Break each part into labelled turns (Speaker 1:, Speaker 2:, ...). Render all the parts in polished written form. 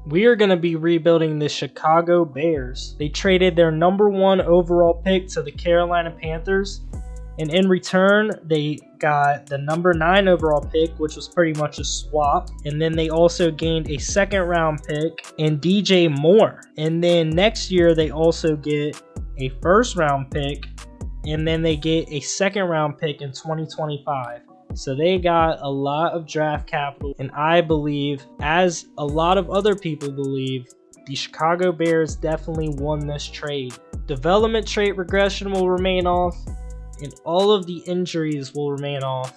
Speaker 1: We are going to be rebuilding the Chicago Bears. They traded their #1 overall pick to the Carolina Panthers, and in return, they got the #9 overall pick, which was pretty much a swap. And then they also gained a 2nd round pick and DJ Moore. And then next year, they also get a 1st round pick, and then they get a 2nd round pick in 2025. So they got a lot of draft capital, and I believe, as a lot of other people believe, the Chicago Bears definitely won this trade. Development trait regression will remain off, and all of the injuries will remain off.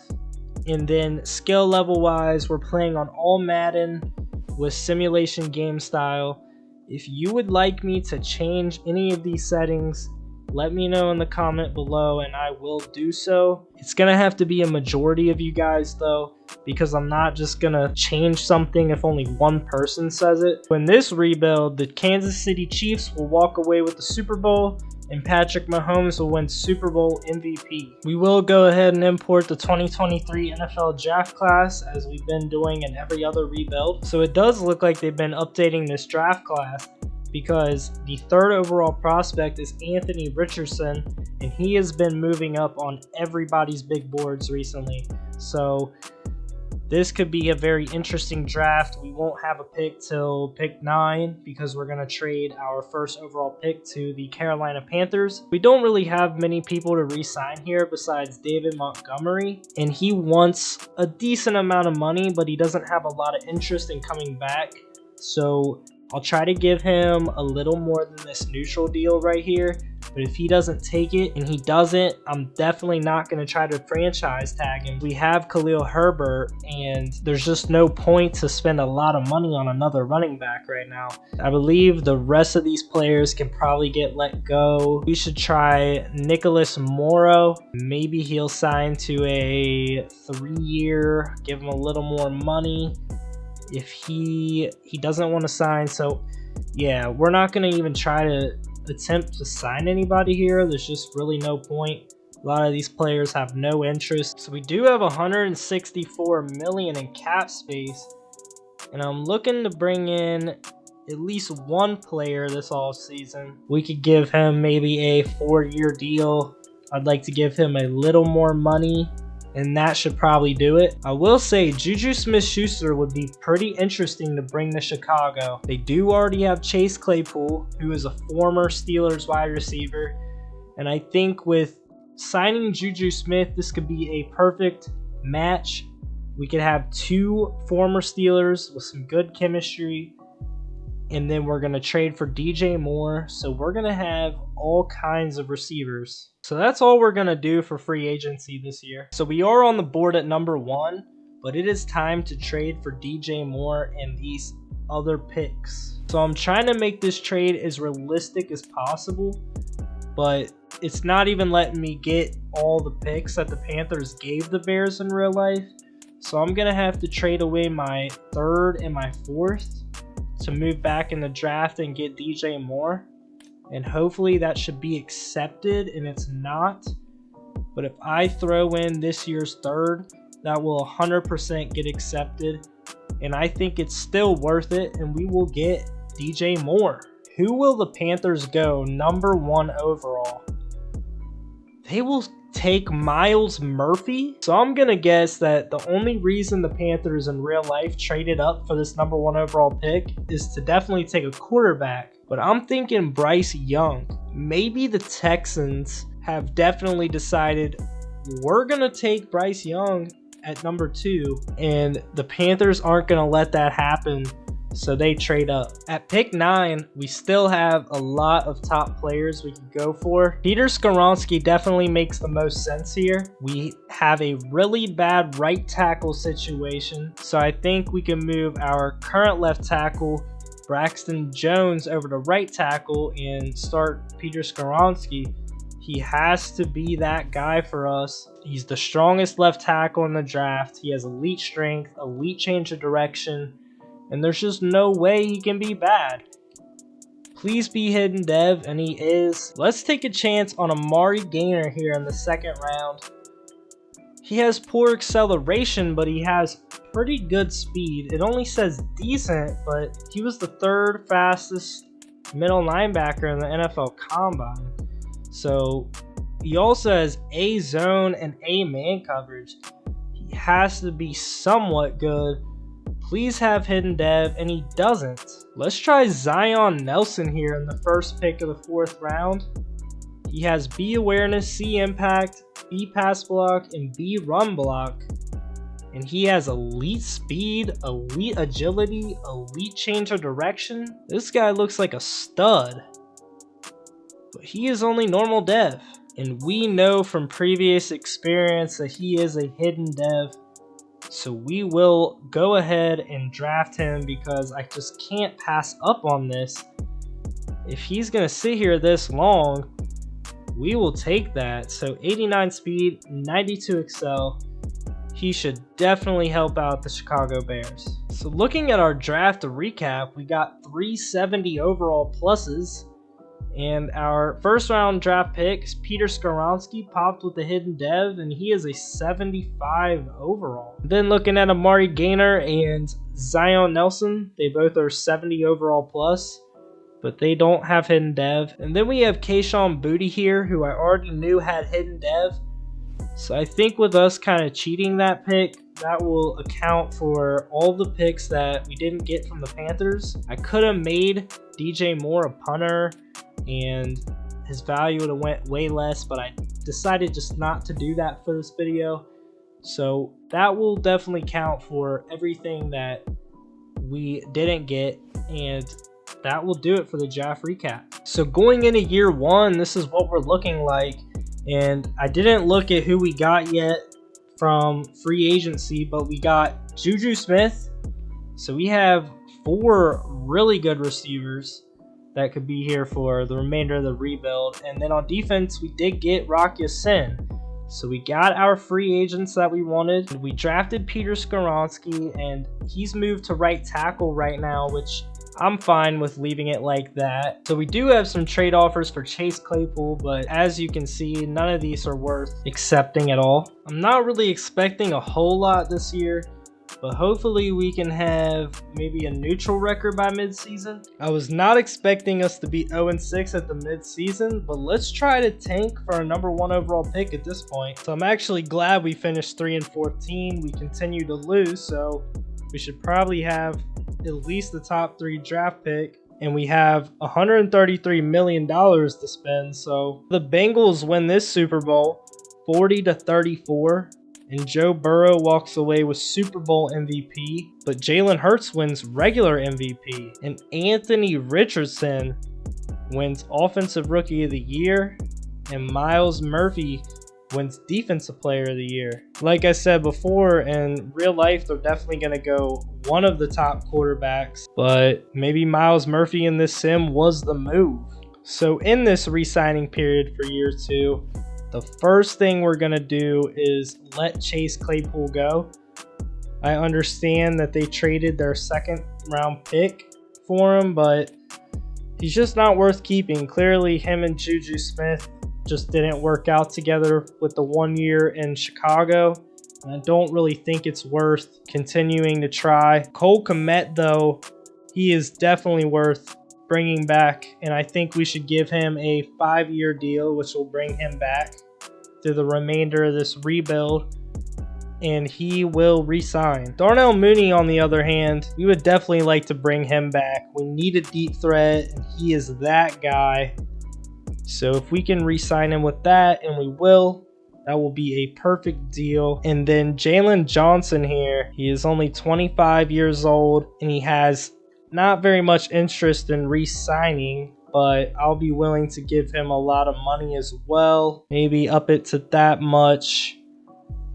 Speaker 1: And then skill level wise, we're playing on all Madden with simulation game style. If you would like me to change any of these settings, let me know in the comment below and I will do so. It's gonna have to be a majority of you guys though, because I'm not just gonna change something if only one person says it. In this rebuild, the Kansas City Chiefs will walk away with the Super Bowl, and Patrick Mahomes will win Super Bowl MVP. We will go ahead and import the 2023 NFL draft class, as we've been doing in every other rebuild. So it does look like they've been updating this draft class, because the 3rd overall prospect is Anthony Richardson, and he has been moving up on everybody's big boards recently. So this could be a very interesting draft. We won't have a pick till pick 9 because we're going to trade our 1st overall pick to the Carolina Panthers. We don't really have many people to re-sign here besides David Montgomery, and he wants a decent amount of money, but he doesn't have a lot of interest in coming back. So I'll try to give him a little more than this neutral deal right here, but if he doesn't take it, and he doesn't, I'm definitely not going to try to franchise tag him. We have Khalil Herbert, and there's just no point to spend a lot of money on another running back right now. I believe the rest of these players can probably get let go. We should try Nicholas Morrow. Maybe he'll sign to a 3-year, give him a little more money. If he doesn't want to sign, so yeah, we're not going to even try to attempt to sign anybody here. There's just really no point. A lot of these players have no interest. So we do have 164 million in cap space, and I'm looking to bring in at least one player this offseason. We could give him maybe a 4-year deal. I'd like to give him a little more money, and that should probably do it. I will say Juju Smith-Schuster would be pretty interesting to bring to Chicago. They do already have Chase Claypool, who is a former Steelers wide receiver, and I think with signing Juju Smith, this could be a perfect match. We could have 2 former Steelers with some good chemistry, and then we're going to trade for DJ Moore, so we're going to have all kinds of receivers. So that's all we're going to do for free agency this year. So we are on the board at #1, but it is time to trade for DJ Moore and these other picks. So I'm trying to make this trade as realistic as possible, but it's not even letting me get all the picks that the Panthers gave the Bears in real life. So I'm going to have to trade away my 3rd and my 4th to move back in the draft and get DJ Moore. And hopefully that should be accepted, and it's not. But if I throw in this year's 3rd, that will 100% get accepted. And I think it's still worth it, and we will get DJ Moore. Who will the Panthers go #1 overall? They will take Myles Murphy. So I'm going to guess that the only reason the Panthers in real life traded up for this #1 overall pick is to definitely take a quarterback. But I'm thinking Bryce Young. Maybe the Texans have definitely decided we're going to take Bryce Young at #2, and the Panthers aren't going to let that happen. So they trade up. At pick 9, we still have a lot of top players we could go for. Peter Skoronski definitely makes the most sense here. We have a really bad right tackle situation, so I think we can move our current left tackle, Braxton Jones, over to right tackle and start Peter Skoronski. He has to be that guy for us. He's the strongest left tackle in the draft. He has elite strength, elite change of direction, and there's just no way he can be bad. Please be hidden dev, and he is. Let's take a chance on Amari Gainer here in the 2nd round. He has poor acceleration, but he has pretty good speed. It only says decent, but he was the 3rd fastest middle linebacker in the NFL Combine. So he also has A zone and A man coverage. He has to be somewhat good. Please have hidden dev, and he doesn't. Let's try Zion Nelson here in the first pick of the 4th round. He has B awareness, C impact, B pass block, and B run block. And he has elite speed, elite agility, elite change of direction. This guy looks like a stud. But he is only normal dev. And we know from previous experience that he is a hidden dev. So we will go ahead and draft him because I just can't pass up on this. If he's going to sit here this long, we will take that. So 89 speed, 92 excel. He should definitely help out the Chicago Bears. So looking at our draft to recap, we got 370 overall pluses. And our first round draft picks, Peter Skoronski popped with the hidden dev, and he is a 75 overall. Then looking at Amari Gaynor and Zion Nelson, they both are 70 overall plus, but they don't have hidden dev. And then we have Kayshon Boutte here, who I already knew had hidden dev. So I think with us kind of cheating that pick, that will account for all the picks that we didn't get from the Panthers. I could have made DJ Moore a punter, and his value would have went way less, but I decided just not to do that for this video. So that will definitely count for everything that we didn't get, and that will do it for the draft recap. So going into year 1, this is what we're looking like. And I didn't look at who we got yet from free agency, but we got Juju Smith. So we have 4 really good receivers that could be here for the remainder of the rebuild. And then on defense, we did get Rock Ya-Sin. So we got our free agents that we wanted. We drafted Peter Skoronski, and he's moved to right tackle right now, which I'm fine with leaving it like that. So we do have some trade offers for Chase Claypool, but as you can see, none of these are worth accepting at all. I'm not really expecting a whole lot this year, but hopefully we can have maybe a neutral record by midseason. I was not expecting us to be 0-6 at the midseason, but let's try to tank for a number 1 overall pick at this point. So I'm actually glad we finished 3-14. We continue to lose, so we should probably have at least the top 3 draft pick, and we have $133 million to spend. So the Bengals win this Super Bowl 40-34, and Joe Burrow walks away with Super Bowl MVP, but Jalen Hurts wins regular MVP, and Anthony Richardson wins Offensive Rookie of the Year, and Myles Murphy wins Defensive Player of the Year. Like I said before, in real life, they're definitely going to go one of the top quarterbacks, but maybe Myles Murphy in this sim was the move. So in this re-signing period for year 2, the first thing we're going to do is let Chase Claypool go. I understand that they traded their 2nd round pick for him, but he's just not worth keeping. Clearly, him and Juju Smith just didn't work out together with the 1 year in Chicago. And I don't really think it's worth continuing to try. Cole Kmet, though, he is definitely worth bringing back, and I think we should give him a 5-year deal, which will bring him back through the remainder of this rebuild, and he will re-sign. Darnell Mooney, on the other hand, we would definitely like to bring him back. We need a deep threat, and he is that guy. So if we can re-sign him with that, and we will, that will be a perfect deal. And then Jalen Johnson here, he is only 25 years old, and he has not very much interest in re-signing, but I'll be willing to give him a lot of money as well. Maybe up it to that much,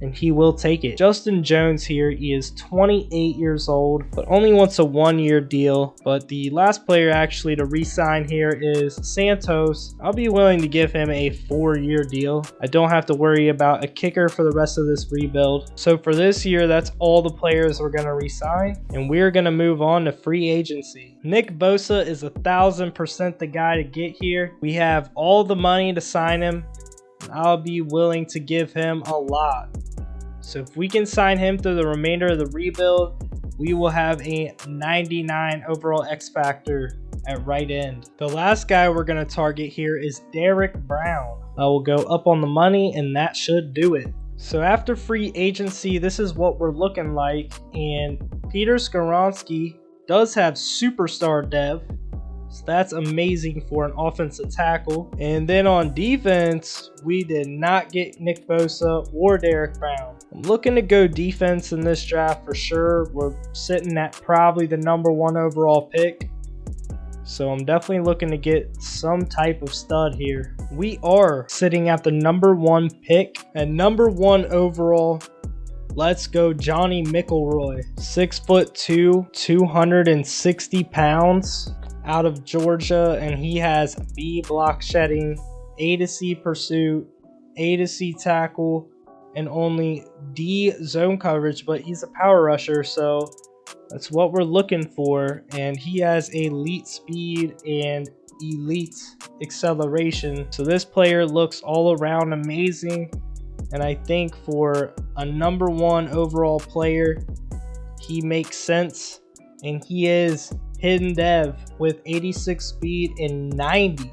Speaker 1: and he will take it. Justin Jones here, he is 28 years old, but only wants a 1-year deal. But the last player actually to re-sign here is Santos. I'll be willing to give him a 4-year deal. I don't have to worry about a kicker for the rest of this rebuild. So for this year, that's all the players we're going to re-sign, and we're going to move on to free agency. Nick Bosa is 1,000% the guy to get here. We have all the money to sign him, and I'll be willing to give him a lot. So if we can sign him through the remainder of the rebuild, we will have a 99 overall X Factor at right end. The last guy we're going to target here is Derek Brown. I will go up on the money, and that should do it. So after free agency, this is what we're looking like, and Peter Skoronski does have superstar dev, so that's amazing for an offensive tackle. And then on defense, we did not get Nick Bosa or Derek Brown. I'm looking to go defense in this draft for sure. We're sitting at probably the #1 overall pick, so I'm definitely looking to get some type of stud here. We are sitting at the #1 pick. At #1 overall, let's go Johnny McElroy. 6'2", 260 pounds, out of Georgia, and he has B block shedding, A to C pursuit, A to C tackle, and only D zone coverage, but he's a power rusher, so that's what we're looking for. And he has elite speed and elite acceleration, so this player looks all around amazing. And I think for a #1 overall player, he makes sense, and he is hidden dev with 86 speed and 90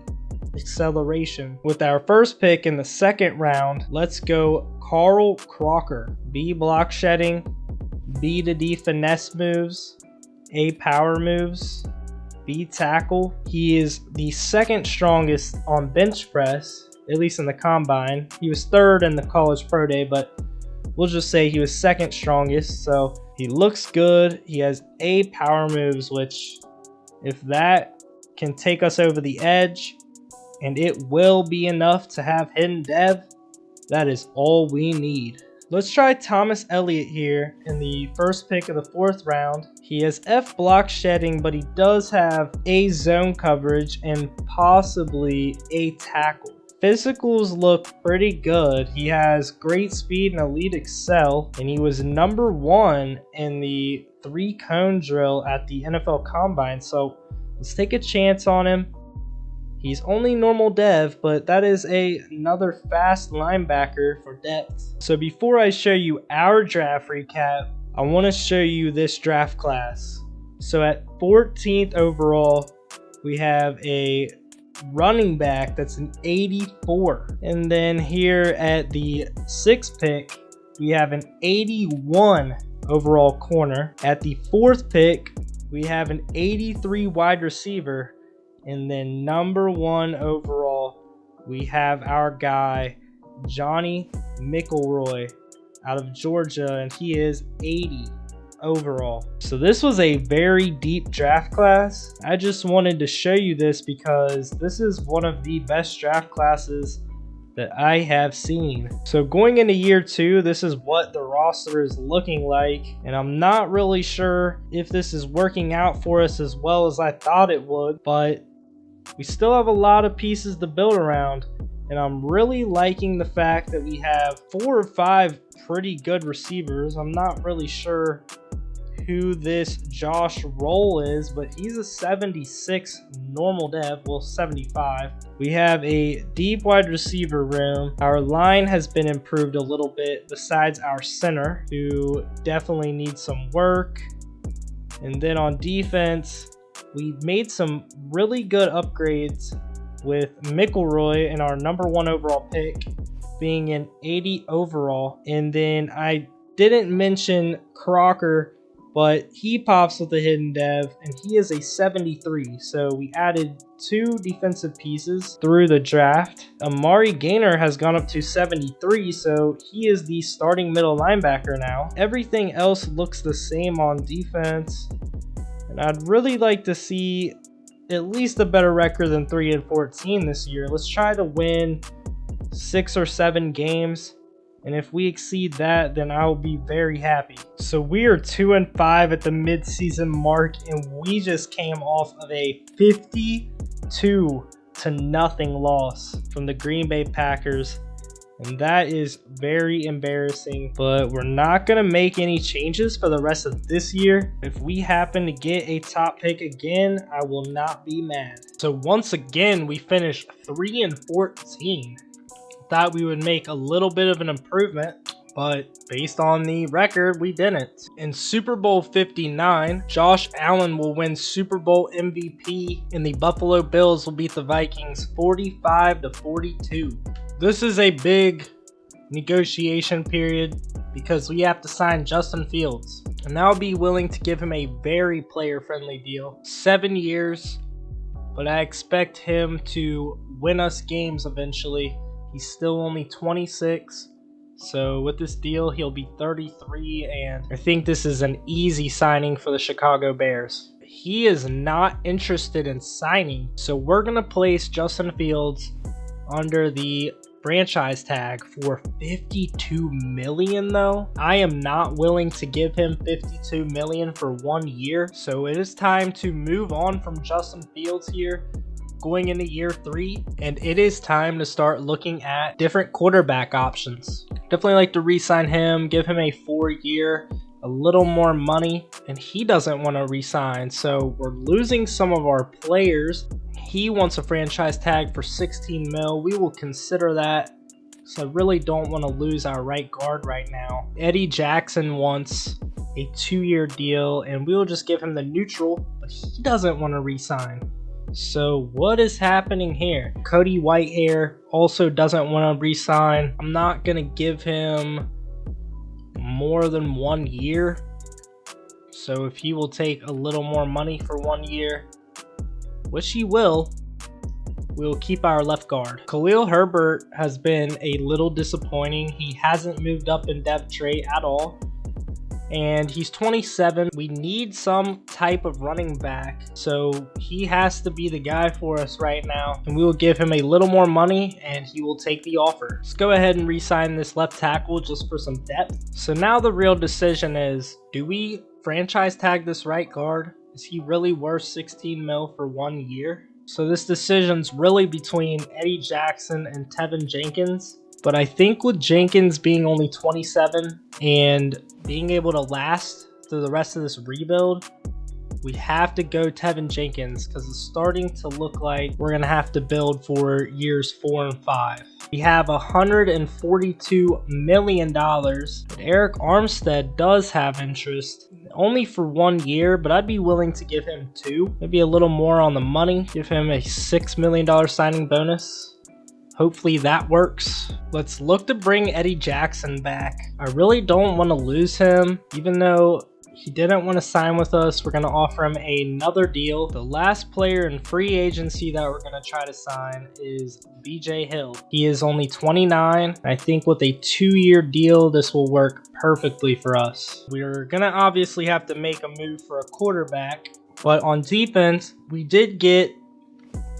Speaker 1: acceleration. With our first pick in the second round, let's go Carl Crocker. B block shedding, B to D finesse moves, A power moves, B tackle. He is the second strongest on bench press, at least in the combine. He was third in the college pro day, but we'll just say he was second strongest. So he looks good. He has A power moves, which if that can take us over the edge, and it will be enough to have hidden dev, that is all we need. Let's try Thomas Elliott here in the first pick of the 4th round. He has F block shedding, but he does have A zone coverage and possibly A tackle. Physicals look pretty good. He has great speed and elite excel, and he was #1 in the 3-cone drill at the NFL Combine, so let's take a chance on him. He's only normal dev, but that is another fast linebacker for depth. So before I show you our draft recap, I want to show you this draft class. So at 14th overall, we have a running back that's an 84. And then here at the 6th pick, we have an 81 overall corner. At the 4th pick, we have an 83 wide receiver. And then #1 overall, we have our guy, Johnny McElroy out of Georgia, and he is 80 overall. So this was a very deep draft class. I just wanted to show you this because this is one of the best draft classes that I have seen. So going into year 2, this is what the roster is looking like, and I'm not really sure if this is working out for us as well as I thought it would, but we still have a lot of pieces to build around, and I'm really liking the fact that we have 4 or 5 pretty good receivers. I'm not really sure who this Josh Roll is, but he's a 76 normal dev, well 75. We have a deep wide receiver room. Our line has been improved a little bit besides our center, who definitely needs some work. And then on defense, we made some really good upgrades with McElroy and our #1 overall pick being an 80 overall. And then I didn't mention Crocker, but he pops with a hidden dev, and he is a 73. So we added 2 defensive pieces through the draft. Amari Gaynor has gone up to 73, so he is the starting middle linebacker now. Everything else looks the same on defense, and I'd really like to see at least a better record than 3-14 this year. Let's try to win 6 or 7 games. And if we exceed that, then I will be very happy. So we are 2-5 at the midseason mark, and we just came off of a 52-0 loss from the Green Bay Packers. And that is very embarrassing, but we're not going to make any changes for the rest of this year. If we happen to get a top pick again, I will not be mad. So once again, we finished 3-14. Thought we would make a little bit of an improvement, but based on the record, we didn't. In Super Bowl 59, Josh Allen will win Super Bowl MVP, and the Buffalo Bills will beat the Vikings 45-42. This is a big negotiation period because we have to sign Justin Fields, and I'll be willing to give him a very player-friendly deal, 7 years, but I expect him to win us games eventually. He's still only 26. So with this deal, he'll be 33, and I think this is an easy signing for the Chicago Bears. He is not interested in signing, so we're going to place Justin Fields under the franchise tag for $52 million though. I am not willing to give him $52 million for 1 year, so it is time to move on from Justin Fields here, going into year 3, and it is time to start looking at different quarterback options. Definitely like to re-sign him, give him a 4-year, a little more money, and he doesn't want to re-sign, so we're losing some of our players. He wants a franchise tag for $16 million. We will consider that, so I really don't want to lose our right guard right now. Eddie Jackson wants a 2-year deal, and we will just give him the neutral, but he doesn't want to re-sign. So what is happening here? Cody Whitehair also doesn't want to re-sign. I'm not going to give him more than 1 year. So if he will take a little more money for 1 year, which he will, we'll keep our left guard. Khalil Herbert has been a little disappointing. He hasn't moved up in depth trait at all. And he's 27. We need some type of running back, so he has to be the guy for us right now. And we will give him a little more money, and he will take the offer. Let's go ahead and re-sign this left tackle just for some depth. So now the real decision is, do we franchise tag this right guard? Is he really worth $16 million for 1 year? So this decision's really between Eddie Jackson and Tevin Jenkins. But I think with Jenkins being only 27 and being able to last through the rest of this rebuild, we have to go Tevin Jenkins because it's starting to look like we're going to have to build for years 4 and 5. We have $142 million, but Eric Armstead does have interest, only for 1 year, but I'd be willing to give him 2, maybe a little more on the money, give him a $6 million signing bonus. Hopefully that works. Let's look to bring Eddie Jackson back. I really don't want to lose him, even though he didn't want to sign with us. We're going to offer him another deal. The last player in free agency that we're going to try to sign is BJ Hill. He is only 29. I think with a 2-year deal, this will work perfectly for us. We're going to obviously have to make a move for a quarterback, but on defense, we did get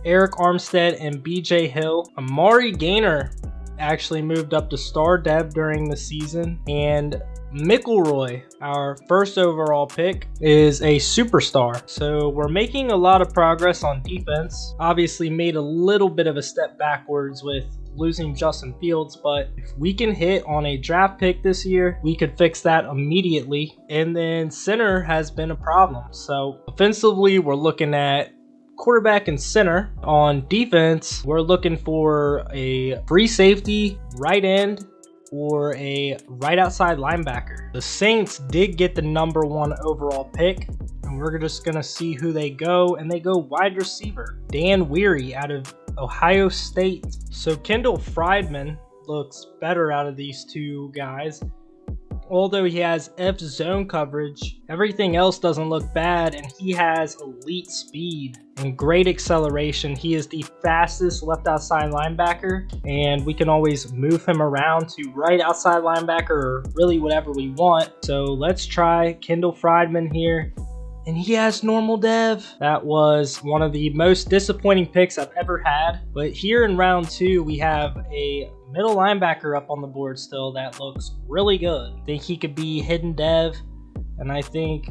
Speaker 1: Eric Armstead and BJ Hill. Amari Gaynor actually moved up to star dev during the season, and McElroy, our first overall pick, is a superstar. So we're making a lot of progress on defense. Obviously made a little bit of a step backwards with losing Justin Fields, but if we can hit on a draft pick this year, we could fix that immediately. And then center has been a problem. So offensively, we're looking at quarterback and center. On defense, we're looking for a free safety, right end, or a right outside linebacker. The Saints did get the #1 overall pick, and we're just gonna see who they go, and they go wide receiver, Dan Weary out of Ohio State. So Kendall Friedman looks better out of these two guys. Although he has F zone coverage, everything else doesn't look bad, and he has elite speed and great acceleration. He is the fastest left outside linebacker, and we can always move him around to right outside linebacker or really whatever we want. So let's try Kendall Friedman here. And he has normal dev. That was one of the most disappointing picks I've ever had. But here in round 2, we have a middle linebacker up on the board still that looks really good. I think he could be hidden dev. And I think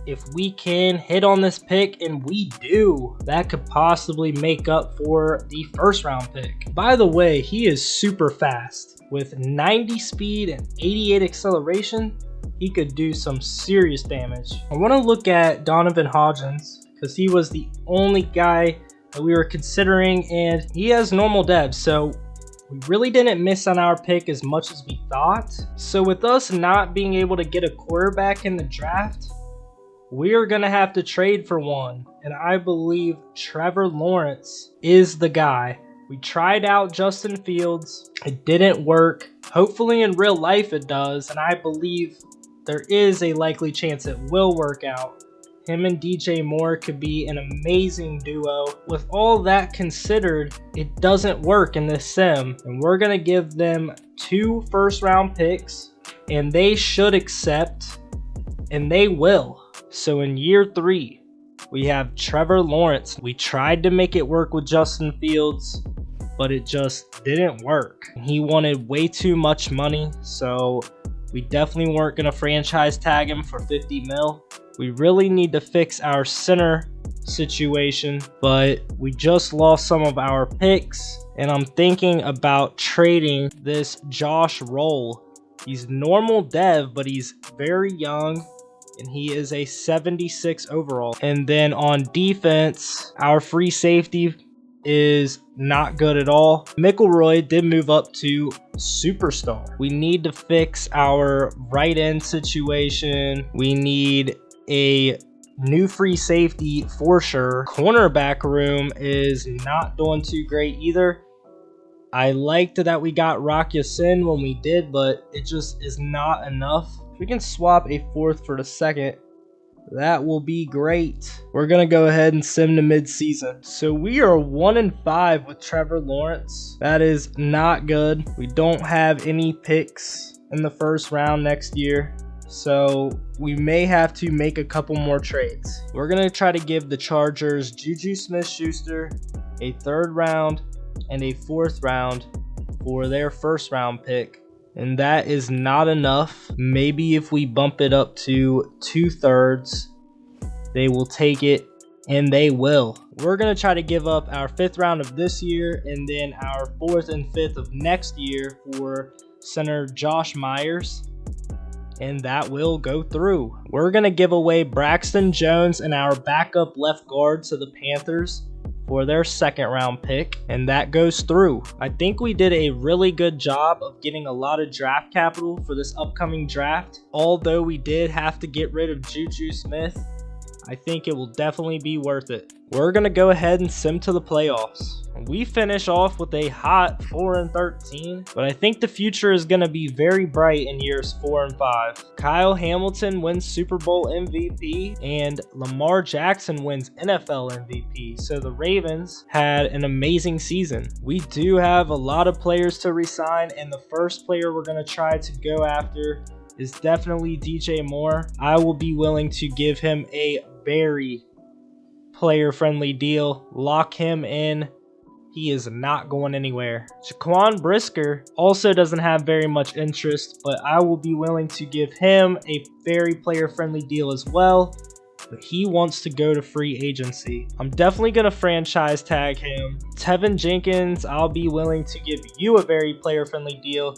Speaker 1: if we can hit on this pick, and we do, that could possibly make up for the first round pick. By the way, he is super fast. With 90 speed and 88 acceleration, he could do some serious damage. I want to look at Donovan Hodgins because he was the only guy that we were considering, and he has normal dev. So we really didn't miss on our pick as much as we thought. So with us not being able to get a quarterback in the draft, we are going to have to trade for one. And I believe Trevor Lawrence is the guy. We tried out Justin Fields. It didn't work. Hopefully in real life it does. And I believe there is a likely chance it will work out. Him and DJ Moore could be an amazing duo. With all that considered, it doesn't work in this sim. And we're going to give them 2 first-round picks. And they should accept. And they will. So in year 3, we have Trevor Lawrence. We tried to make it work with Justin Fields, but it just didn't work. He wanted way too much money, so we definitely weren't going to franchise tag him for 50 mil. We really need to fix our center situation, but we just lost some of our picks, and I'm thinking about trading this Josh Roll. He's normal dev, but he's very young. And he is a 76 overall. And then on defense, our free safety is not good at all. McElroy did move up to superstar. We need to fix our right end situation. We need a new free safety for sure. Cornerback room is not doing too great either. I liked that we got Rock Ya-Sin when we did, but it just is not enough. If we can swap a 4th for the 2nd, that will be great. We're going to go ahead and sim to mid-season. So we are 1-5 with Trevor Lawrence. That is not good. We don't have any picks in the first round next year. So we may have to make a couple more trades. We're going to try to give the Chargers Juju Smith-Schuster a 3rd round and a 4th round for their 1st round pick. And that is not enough. Maybe if we bump it up to 2/3, they will take it, and they will. We're going to try to give up our 5th round of this year and then our 4th and 5th of next year for center Josh Myers. And that will go through. We're going to give away Braxton Jones and our backup left guard to the Panthers for their 2nd round pick, and that goes through. I think we did a really good job of getting a lot of draft capital for this upcoming draft. Although we did have to get rid of Juju Smith, I think it will definitely be worth it. We're going to go ahead and sim to the playoffs. We finish off with a hot 4-13, but I think the future is going to be very bright in years 4 and 5. Kyle Hamilton wins Super Bowl MVP, and Lamar Jackson wins NFL MVP. So the Ravens had an amazing season. We do have a lot of players to re-sign, and the first player we're going to try to go after is definitely DJ Moore. I will be willing to give him a very player-friendly deal. Lock him in. He is not going anywhere. Jaquan Brisker also doesn't have very much interest, but I will be willing to give him a very player-friendly deal as well. But he wants to go to free agency. I'm definitely going to franchise tag him. Tevin Jenkins, I'll be willing to give you a very player-friendly deal,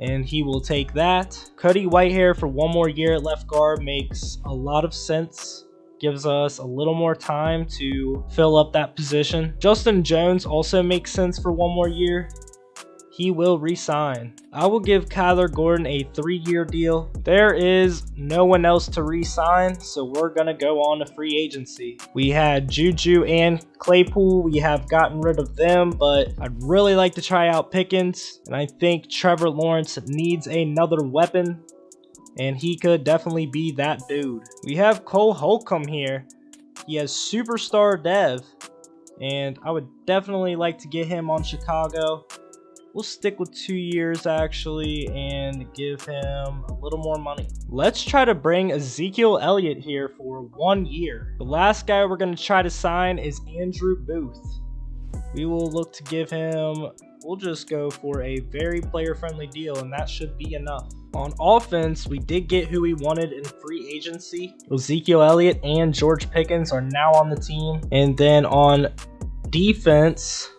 Speaker 1: and he will take that. Cody Whitehair for 1 more year at left guard makes a lot of sense. Gives us a little more time to fill up that position. Justin Jones also makes sense for 1 more year. He will re-sign. I will give Kyler Gordon a 3-year deal. There is no one else to re-sign, so we're going to go on to free agency. We had Juju and Claypool. We have gotten rid of them, but I'd really like to try out Pickens, and I think Trevor Lawrence needs another weapon, and he could definitely be that dude. We have Cole Holcomb here. He has superstar dev, and I would definitely like to get him on Chicago. We'll stick with 2 years actually and give him a little more money. Let's try to bring Ezekiel Elliott here for 1 year. The last guy we're going to try to sign is Andrew Booth. We will look to give him, we'll just go for a very player-friendly deal, and that should be enough. On offense, we did get who we wanted in free agency. Ezekiel Elliott and George Pickens are now on the team. And then on defense,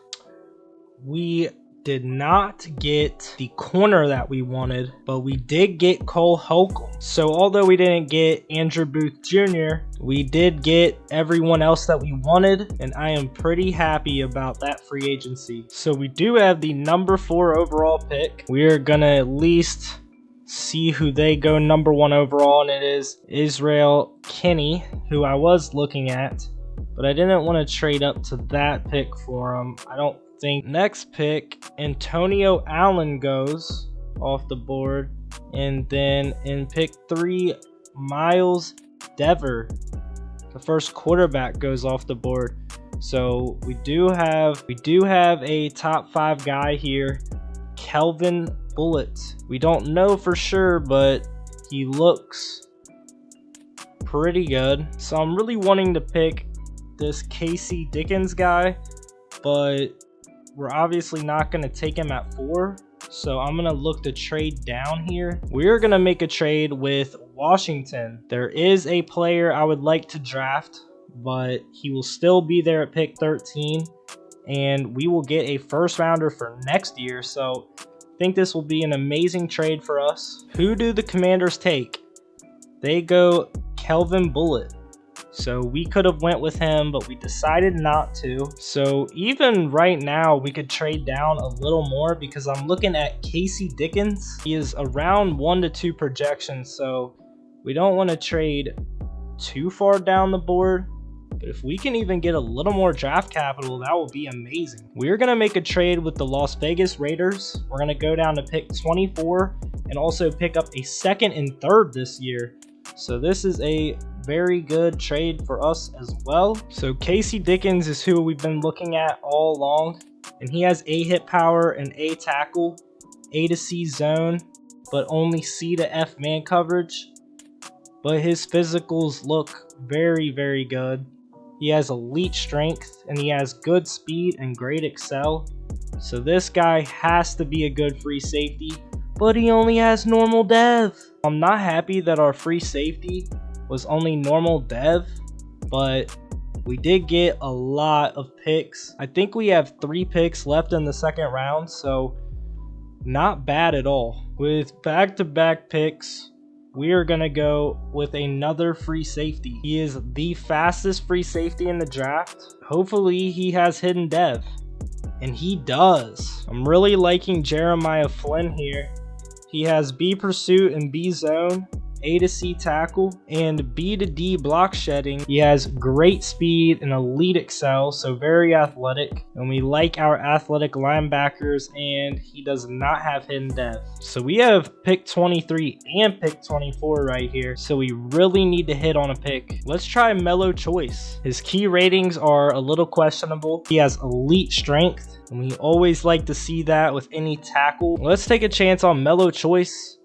Speaker 1: we did not get the corner that we wanted, but we did get Cole Holcomb. So although we didn't get Andrew Booth Jr., we did get everyone else that we wanted, and I am pretty happy about that free agency. So we do have the number 4 overall pick. We are gonna at least see who they go number 1 overall, and it is Israel Kinney, who I was looking at, but I didn't want to trade up to that pick for him. I don't think. Next pick, Antonio Allen goes off the board, and then in pick 3, Miles Dever, the first quarterback, goes off the board. So we do have a top 5 guy here, Kelvin Bullitt. We don't know for sure, but he looks pretty good. So I'm really wanting to pick this Casey Dickens guy, but we're obviously not going to take him at 4. So I'm going to look to trade down here. We're going to make a trade with Washington. There is a player I would like to draft, but he will still be there at pick 13. And we will get a first rounder for next year. So I think this will be an amazing trade for us. Who do the Commanders take? They go Kelvin Bullitt. So we could have went with him, but we decided not to. So even right now, we could trade down a little more because I'm looking at Casey Dickens. He is around 1 to 2 projections, so we don't want to trade too far down the board. But if we can even get a little more draft capital, that will be amazing. We're going to make a trade with the Las Vegas Raiders. We're going to go down to pick 24 and also pick up a 2nd and 3rd this year. So this is a very good trade for us as well. So Casey Dickens is who we've been looking at all along, and he has A hit power and A tackle, A to C zone, but only C to F man coverage. But his physicals look very, very good. He has elite strength, and he has good speed and great excel. So this guy has to be a good free safety, but he only has normal dev. I'm not happy that our free safety was only normal dev, but we did get a lot of picks. I think we have 3 picks left in the 2nd round, so not bad at all. With back-to-back picks, we are going to go with another free safety. He is the fastest free safety in the draft. Hopefully he has hidden dev, and he does. I'm really liking Jeremiah Flynn here. He has B pursuit and B zone, A to C tackle, and B to D block shedding. He has great speed and elite excel, so very athletic. And we like our athletic linebackers, and he does not have hidden dev. So we have pick 23 and pick 24 right here. So we really need to hit on a pick. Let's try Mellow Choice. His key ratings are a little questionable. He has elite strength, and we always like to see that with any tackle. Let's take a chance on Mellow Choice,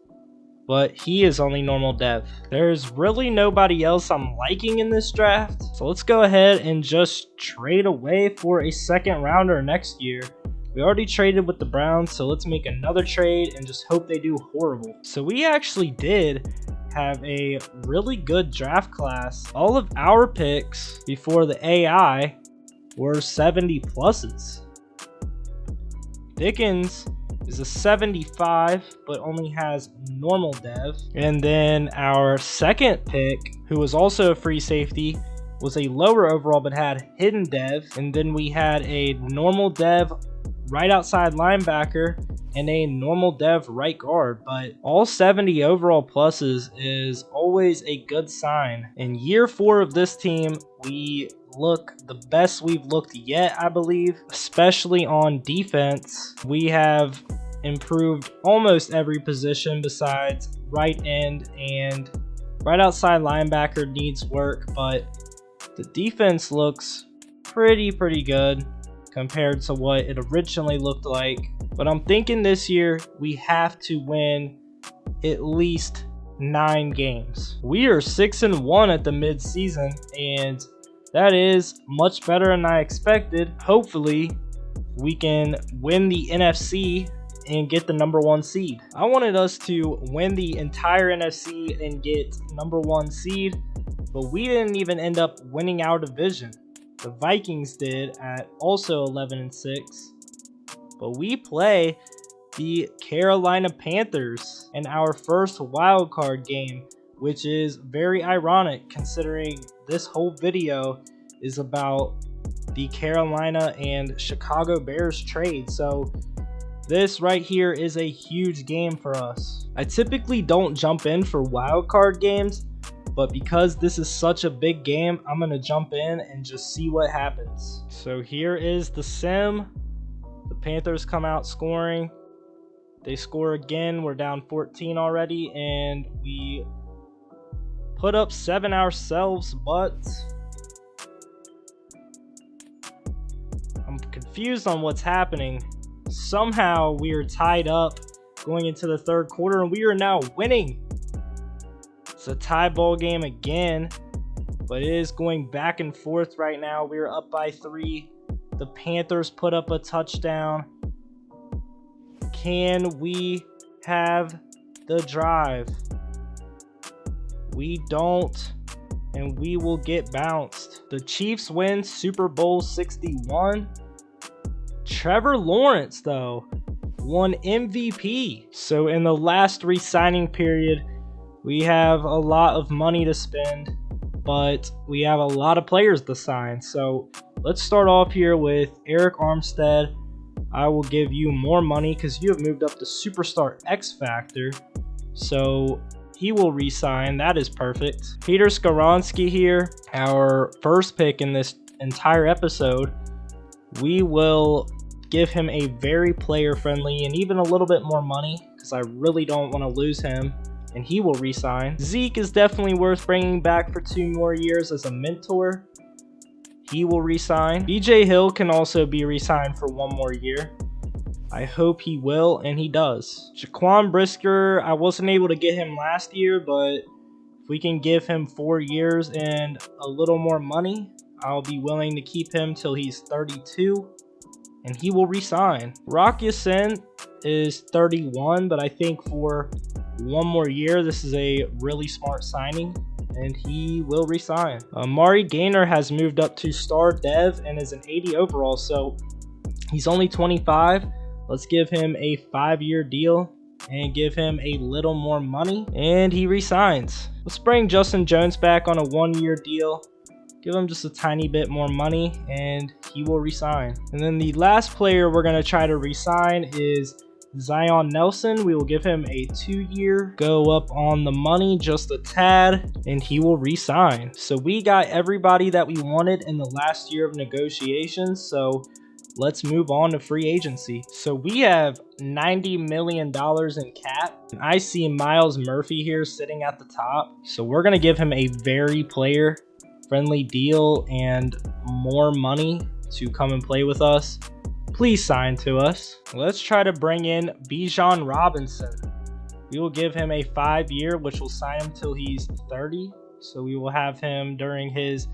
Speaker 1: but he is only normal dev. There's really nobody else I'm liking in this draft, so let's go ahead and just trade away for a 2nd rounder next year. We already traded with the Browns, so let's make another trade and just hope they do horrible. So we actually did have a really good draft class. All of our picks before the AI were 70 pluses. Dickens is a 75, but only has normal dev. And then our 2nd pick, who was also a free safety, was a lower overall but had hidden dev. And then we had a normal dev right outside linebacker and a normal dev right guard. But all 70 overall pluses is always a good sign. In year 4 of this team, we look the best we've looked yet, I believe, especially on defense. We have improved almost every position besides right end, and right outside linebacker needs work, but the defense looks pretty good compared to what it originally looked like. But I'm thinking this year we have to win at least 9 games. We are 6-1 at the mid-season, and that is much better than I expected. Hopefully, we can win the NFC and get the number 1 seed. I wanted us to win the entire NFC and get number 1 seed, but we didn't even end up winning our division. The Vikings did at also 11-6. But we play the Carolina Panthers in our first wild card game, which is very ironic considering this whole video is about the Carolina and Chicago Bears trade. So this right here is a huge game for us. I typically don't jump in for wild card games, but because this is such a big game, I'm gonna jump in and just see what happens. So here is the sim. The Panthers come out scoring. They score again. We're down 14 already, and we put up 7 ourselves, but I'm confused on what's happening. Somehow we are tied up going into the third quarter, and we are now winning. It's a tie ball game again, but it is going back and forth right now. We are up by 3. The Panthers put up a touchdown. Can we have the drive? We don't, and we will get bounced. The Chiefs win Super Bowl 61. Trevor Lawrence, though, won MVP. So in the last re-signing period, we have a lot of money to spend, but we have a lot of players to sign. So let's start off here with Eric Armstead. I will give you more money because you have moved up to Superstar X Factor. So he will re-sign. That is perfect. Peter Skoronski here, our first pick in this entire episode. We will give him a very player-friendly and even a little bit more money because I really don't want to lose him. And he will re-sign. Zeke is definitely worth bringing back for 2 more years as a mentor. He will re-sign. BJ Hill can also be re-signed for 1 more year. I hope he will, and he does. Jaquan Brisker, I wasn't able to get him last year, but if we can give him 4 years and a little more money, I'll be willing to keep him till he's 32, and he will re-sign. Rock Ya-Sin is 31, but I think for 1 more year, this is a really smart signing, and he will resign. Mari Gaynor has moved up to Star Dev and is an 80 overall, so he's only 25. Let's give him a 5-year deal and give him a little more money, and he resigns. Let's bring Justin Jones back on a 1-year deal. Give him just a tiny bit more money, and he will resign. And then the last player we're going to try to resign is Zion Nelson. We will give him a 2-year, go up on the money just a tad, and he will re-sign. So we got everybody that we wanted in the last year of negotiations, so let's move on to free agency. So we have $90 million in cap. I see Myles Murphy here sitting at the top, so we're going to give him a very player-friendly deal and more money to come and play with us. Please sign to us. Let's try to bring in Bijan Robinson. We will give him a 5-year, which will sign him till he's 30. So we will have him during his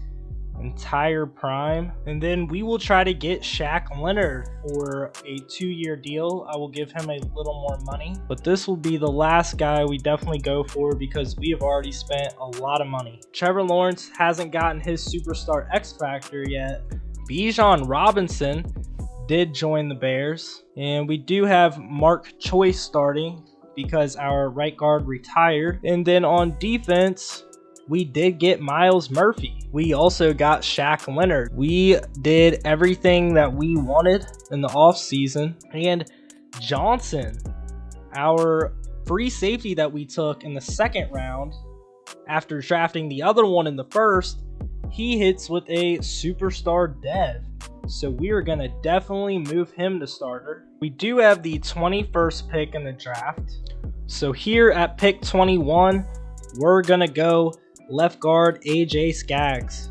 Speaker 1: entire prime. And then we will try to get Shaq Leonard for a 2-year deal. I will give him a little more money. But this will be the last guy we definitely go for because we have already spent a lot of money. Trevor Lawrence hasn't gotten his Superstar X Factor yet. Bijan Robinson did join the Bears, and we do have Mark Choice starting because our right guard retired. And then on defense, we did get Myles Murphy. We also got Shaq Leonard. We did everything that we wanted in the offseason. And Johnson, our free safety that we took in the 2nd round after drafting the other one in the 1st, he hits with a Superstar Dev. So we are going to definitely move him to starter. We do have the 21st pick in the draft. So here at pick 21, we're going to go left guard AJ Skaggs.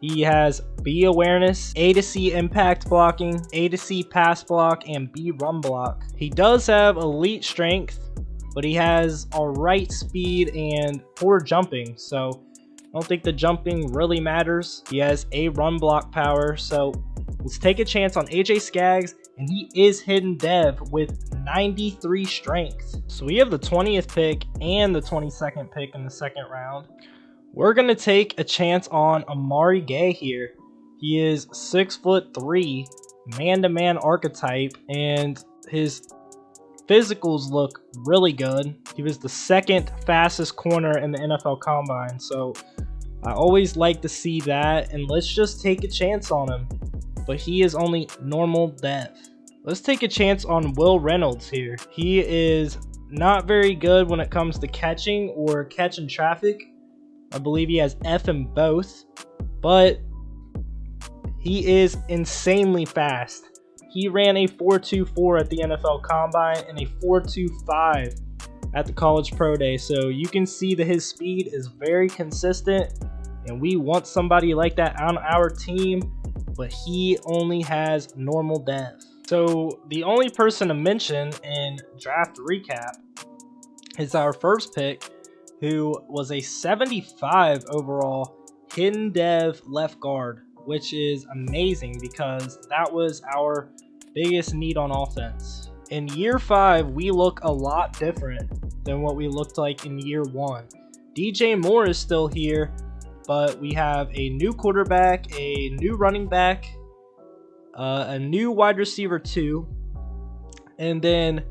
Speaker 1: He has B awareness, A to C impact blocking, A to C pass block, and B run block. He does have elite strength, but he has alright speed and poor jumping. So I don't think the jumping really matters. He has a run block power, so let's take a chance on AJ Skaggs, and he is hidden dev with 93 strength. So we have the 20th pick and the 22nd pick in the 2nd round. We're going to take a chance on Amari Gay here. He is 6'3", man-to-man archetype, and his physicals look really good. He was the second fastest corner in the NFL Combine, so I always like to see that, and let's just take a chance on him. But he is only normal dev. Let's take a chance on Will Reynolds here. He is not very good when it comes to catching or catching traffic. I believe he has F in both, but he is insanely fast. He ran a 4.24 at the NFL Combine and a 4.25 at the College Pro Day, so you can see that his speed is very consistent, and we want somebody like that on our team, but he only has normal dev. So the only person to mention in draft recap is our first pick, who was a 75 overall hidden dev left guard, which is amazing because that was our biggest need on offense. In year 5, we look a lot different than what we looked like in year 1. DJ Moore is still here, but we have a new quarterback, a new running back, a new wide receiver 2, and then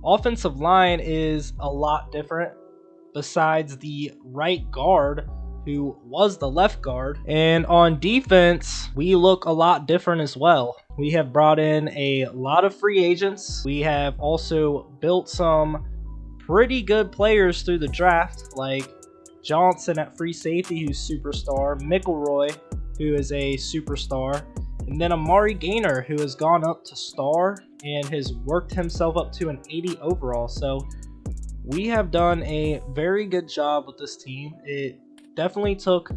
Speaker 1: offensive line is a lot different besides the right guard, who was the left guard. And on defense, we look a lot different as well. We have brought in a lot of free agents. We have also built some pretty good players through the draft, like Johnson at free safety, who's superstar, McElroy, who is a superstar, and then Amari Gaynor, who has gone up to star and has worked himself up to an 80 overall. So we have done a very good job with this team. It definitely took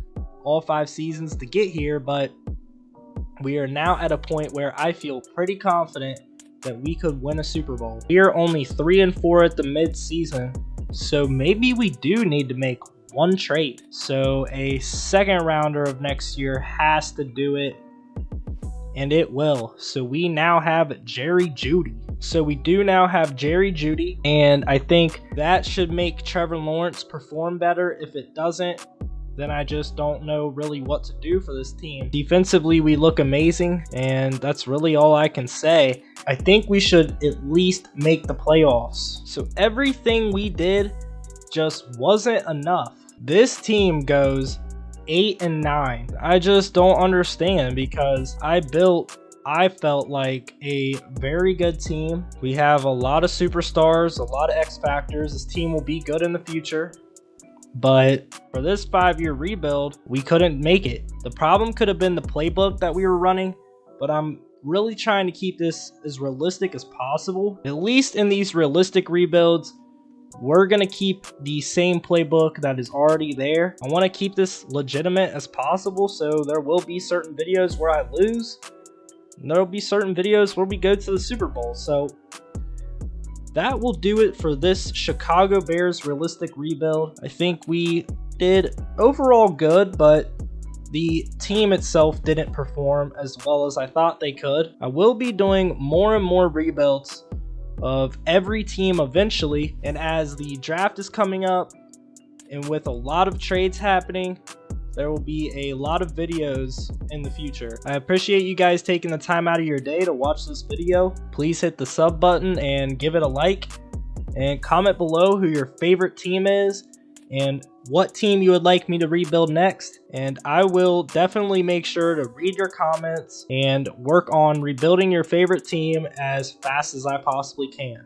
Speaker 1: all 5 seasons to get here, but we are now at a point where I feel pretty confident that we could win a Super Bowl. We are only 3-4 at the mid-season, so maybe we do need to make one trade. So a second rounder of next year has to do it, and it will. So we now have Jerry Jeudy. So we do now have Jerry Jeudy, and I think that should make Trevor Lawrence perform better. If it doesn't, then I just don't know really what to do for this team. Defensively, we look amazing, and that's really all I can say. I think we should at least make the playoffs. So everything we did just wasn't enough. This team goes 8-9. I just don't understand, because I felt like a very good team. We have a lot of superstars, a lot of X factors. This team will be good in the future. But for this 5-year rebuild, we couldn't make it. The problem could have been the playbook that we were running, but I'm really trying to keep this as realistic as possible. At least in these realistic rebuilds, we're going to keep the same playbook that is already there. I want to keep this legitimate as possible, so there will be certain videos where I lose, and there will be certain videos where we go to the Super Bowl. So that will do it for this Chicago Bears realistic rebuild. I think we did overall good, but the team itself didn't perform as well as I thought they could. I will be doing more and more rebuilds of every team eventually, and as the draft is coming up and with a lot of trades happening, there will be a lot of videos in the future. I appreciate you guys taking the time out of your day to watch this video. Please hit the sub button and give it a like, and comment below who your favorite team is and what team you would like me to rebuild next. And I will definitely make sure to read your comments and work on rebuilding your favorite team as fast as I possibly can.